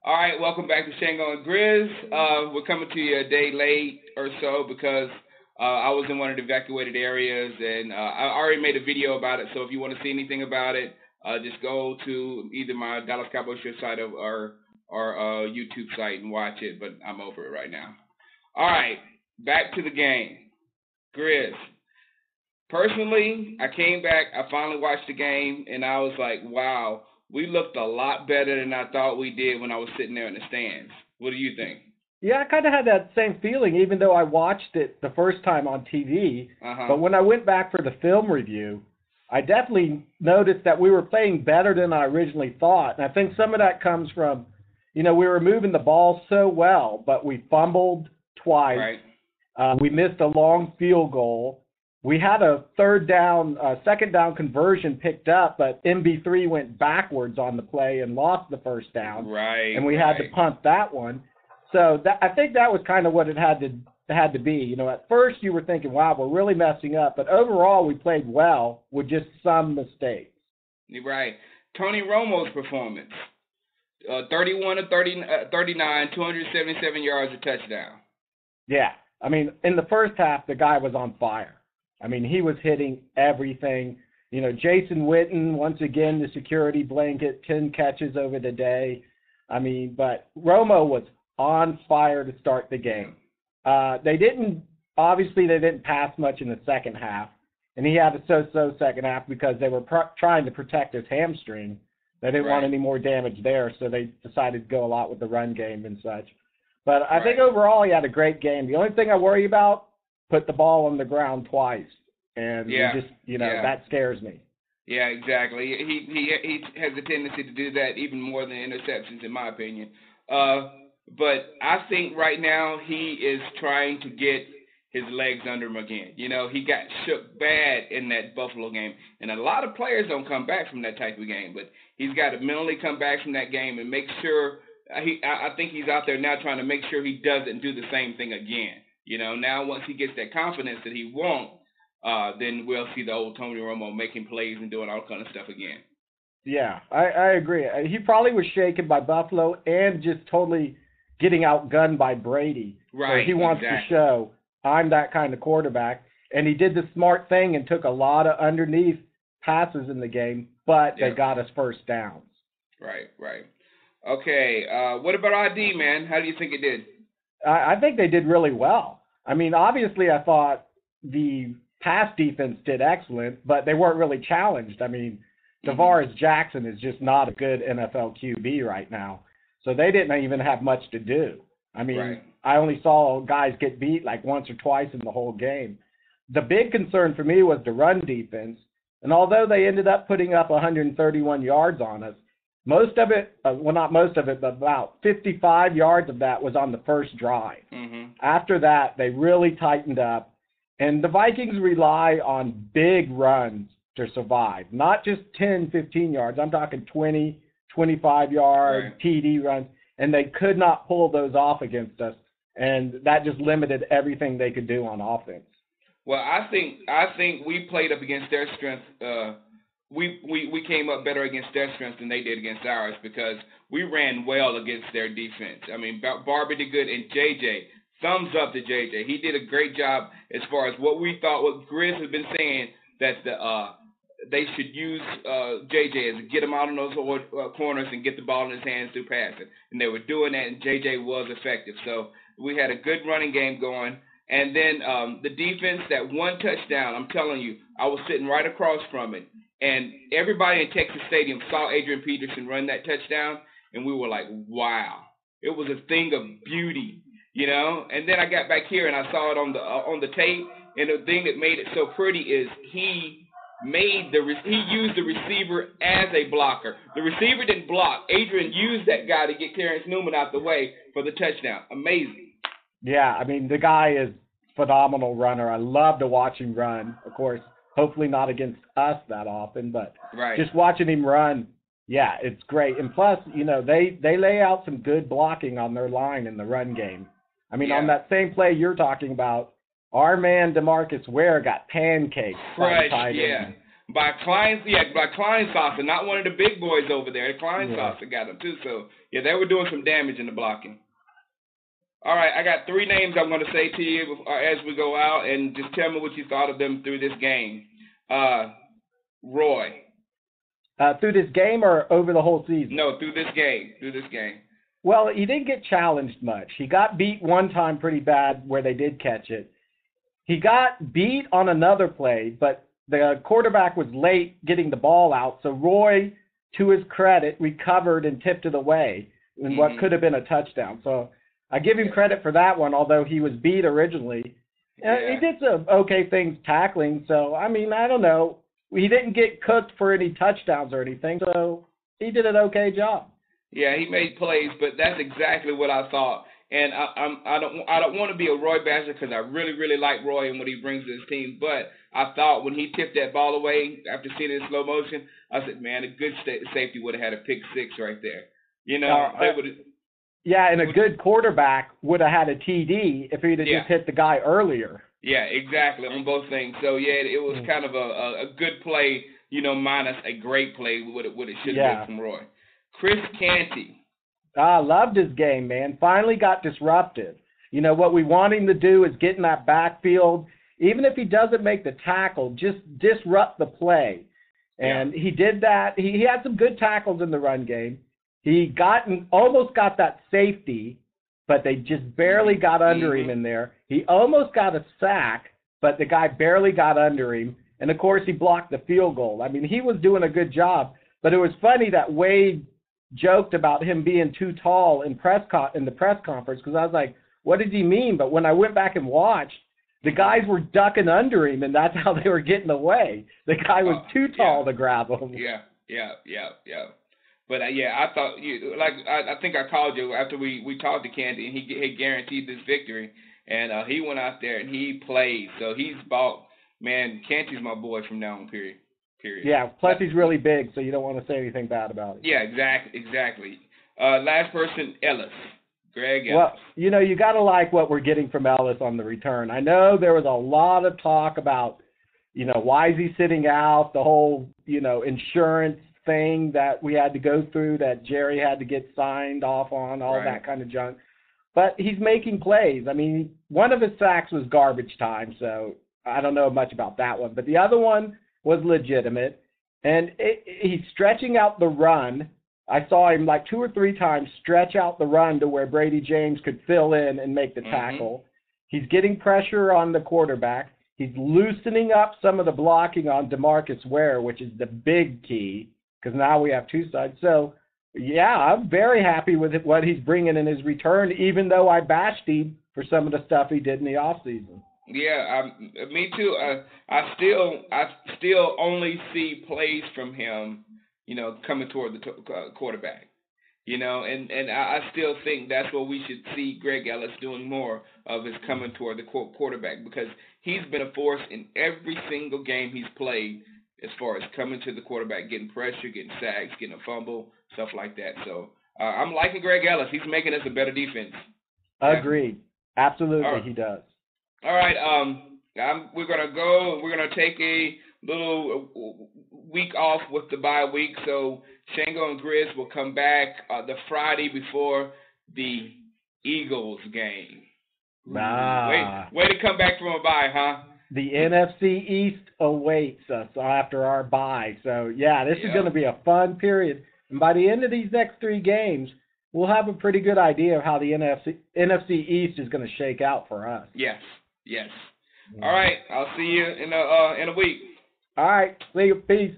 All right, welcome back to Shango and Grizz. We're coming to you a day late or so because I was in one of the evacuated areas, and I already made a video about it. So if you want to see anything about it, just go to either my Dallas Cowboys site or YouTube site and watch it. But I'm over it right now. All right, back to the game. Grizz. Personally, I came back. I finally watched the game, and I was like, wow. We looked a lot better than I thought we did when I was sitting there in the stands. What do you think? Yeah, I kind of had that same feeling, even though I watched it the first time on TV. But when I went back for the film review, I definitely noticed that we were playing better than I originally thought. And I think some of that comes from, we were moving the ball so well, but we fumbled twice. Right. We missed a long field goal. We had a second down conversion picked up, but MB3 went backwards on the play and lost the first down. Right. And we had to punt that one. So I think that was kind of what it had to be. At first you were thinking, wow, we're really messing up. But overall we played well with just some mistakes. Right. Tony Romo's performance, 31 of 39, 277 yards, a touchdown. Yeah. I mean, in the first half, the guy was on fire. I mean, he was hitting everything. Jason Witten, once again, the security blanket, 10 catches over the day. I mean, but Romo was on fire to start the game. They didn't pass much in the second half, and he had a so-so second half because they were trying to protect his hamstring. They didn't want any more damage there, so they decided to go a lot with the run game and such. But I think overall he had a great game. The only thing I worry about, put the ball on the ground twice, and that scares me. Yeah, exactly. He has a tendency to do that even more than interceptions, in my opinion. But I think right now he is trying to get his legs under him again. He got shook bad in that Buffalo game, and a lot of players don't come back from that type of game. But he's got to mentally come back from that game and make sure. I think he's out there now trying to make sure he doesn't do the same thing again. Now once he gets that confidence that he won't, then we'll see the old Tony Romo making plays and doing all kind of stuff again. Yeah, I agree. He probably was shaken by Buffalo and just totally getting outgunned by Brady. Right. So he wants to show, I'm that kind of quarterback. And he did the smart thing and took a lot of underneath passes in the game, but they got us first downs. Right. Okay, what about ID, man? How do you think it did? I think they did really well. I mean, obviously I thought the pass defense did excellent, but they weren't really challenged. I mean, Tavares Jackson is just not a good NFL QB right now. So they didn't even have much to do. I mean, I only saw guys get beat like once or twice in the whole game. The big concern for me was the run defense. And although they ended up putting up 131 yards on us, most of it, not most of it, but about 55 yards of that was on the first drive. After that, they really tightened up. And the Vikings rely on big runs to survive, not just 10, 15 yards. I'm talking 20, 25-yard TD runs, and they could not pull those off against us. And that just limited everything they could do on offense. Well, I think we played up against their strength. We came up better against their strength than they did against ours because we ran well against their defense. I mean, Barbie did good, and JJ, thumbs up to JJ. He did a great job as far as what we thought, what Grizz has been saying, that they should use JJ as get him out on those corners and get the ball in his hands through passing. And they were doing that, and JJ was effective. So we had a good running game going. And then the defense, that one touchdown, I'm telling you, I was sitting right across from it. And everybody in Texas Stadium saw Adrian Peterson run that touchdown, and we were like, wow. It was a thing of beauty, And then I got back here, and I saw it on the tape, and the thing that made it so pretty is he used the receiver as a blocker. The receiver didn't block. Adrian used that guy to get Terrence Newman out the way for the touchdown. Amazing. Yeah, I mean, the guy is a phenomenal runner. I love to watch him run. Of course, hopefully not against us that often, but just watching him run, yeah, it's great. And plus, they lay out some good blocking on their line in the run game. I mean, on that same play you're talking about, our man DeMarcus Ware got pancaked. Fresh, by Kleinsasser, not one of the big boys over there. Kleinsasser got him too. So yeah, they were doing some damage in the blocking. All right, I got 3 names I'm going to say to you as we go out, and just tell me what you thought of them through this game. Roy. Through this game or over the whole season? No, through this game. Well, he didn't get challenged much. He got beat one time pretty bad where they did catch it. He got beat on another play, but the quarterback was late getting the ball out, so Roy, to his credit, recovered and tipped it away in what could have been a touchdown. So I give him credit for that one, although he was beat originally. He did some okay things tackling, so, I mean, I don't know. He didn't get cooked for any touchdowns or anything, so he did an okay job. Yeah, he made plays, but that's exactly what I thought. And I don't want to be a Roy basher because I really, really like Roy and what he brings to his team. But I thought when he tipped that ball away after seeing it in slow motion, I said, man, a good safety would have had a pick 6 right there. You know, they would. Yeah, and a good quarterback would have had a TD if he'd have just hit the guy earlier. Yeah, exactly, on both things. So, yeah, it was kind of a good play, you know, minus a great play, what it should have been from Roy. Chris Canty. I loved his game, man. Finally got disruptive. You know, what we want him to do is get in that backfield. Even if he doesn't make the tackle, just disrupt the play. And he did that. He had some good tackles in the run game. He almost got that safety, but they just barely got under him in there. He almost got a sack, but the guy barely got under him. And, of course, he blocked the field goal. I mean, he was doing a good job. But it was funny that Wade joked about him being too tall in the press conference because I was like, what did he mean? But when I went back and watched, the guys were ducking under him, and that's how they were getting away. The guy was too tall to grab him. Yeah. But, I thought, I think I called you after we talked to Canty, and he guaranteed this victory. And he went out there, and he played. So he's bought, man, Canty's my boy from now on, period. Yeah, plus he's really big, so you don't want to say anything bad about it. Yeah, exactly. Last person, Ellis. Greg Ellis. Well, you know, you got to like what we're getting from Ellis on the return. I know there was a lot of talk about, you know, why is he sitting out, the whole, you know, insurance thing that we had to go through that Jerry had to get signed off on, all that kind of junk. But he's making plays. I mean, one of his sacks was garbage time, so I don't know much about that one. But the other one was legitimate, and he's stretching out the run. I saw him like 2 or 3 times stretch out the run to where Brady James could fill in and make the tackle. He's getting pressure on the quarterback. He's loosening up some of the blocking on DeMarcus Ware, which is the big key, because now we have 2 sides. So, yeah, I'm very happy with what he's bringing in his return, even though I bashed him for some of the stuff he did in the offseason. Yeah, me too. I still only see plays from him, you know, coming toward the quarterback, you know, and I still think that's what we should see Greg Ellis doing more of, is coming toward the quarterback, because he's been a force in every single game he's played as far as coming to the quarterback, getting pressure, getting sacks, getting a fumble, stuff like that. So I'm liking Greg Ellis. He's making us a better defense. Agreed. Absolutely, he does. All right, we're gonna take a little week off with the bye week, so Shango and Grizz will come back the Friday before the Eagles game. Way to come back from a bye, huh? The NFC East awaits us after our bye, so this is going to be a fun period. And by the end of these next 3 games, we'll have a pretty good idea of how the NFC East is going to shake out for us. Yes. All right. I'll see you in a week. All right. See you. Peace.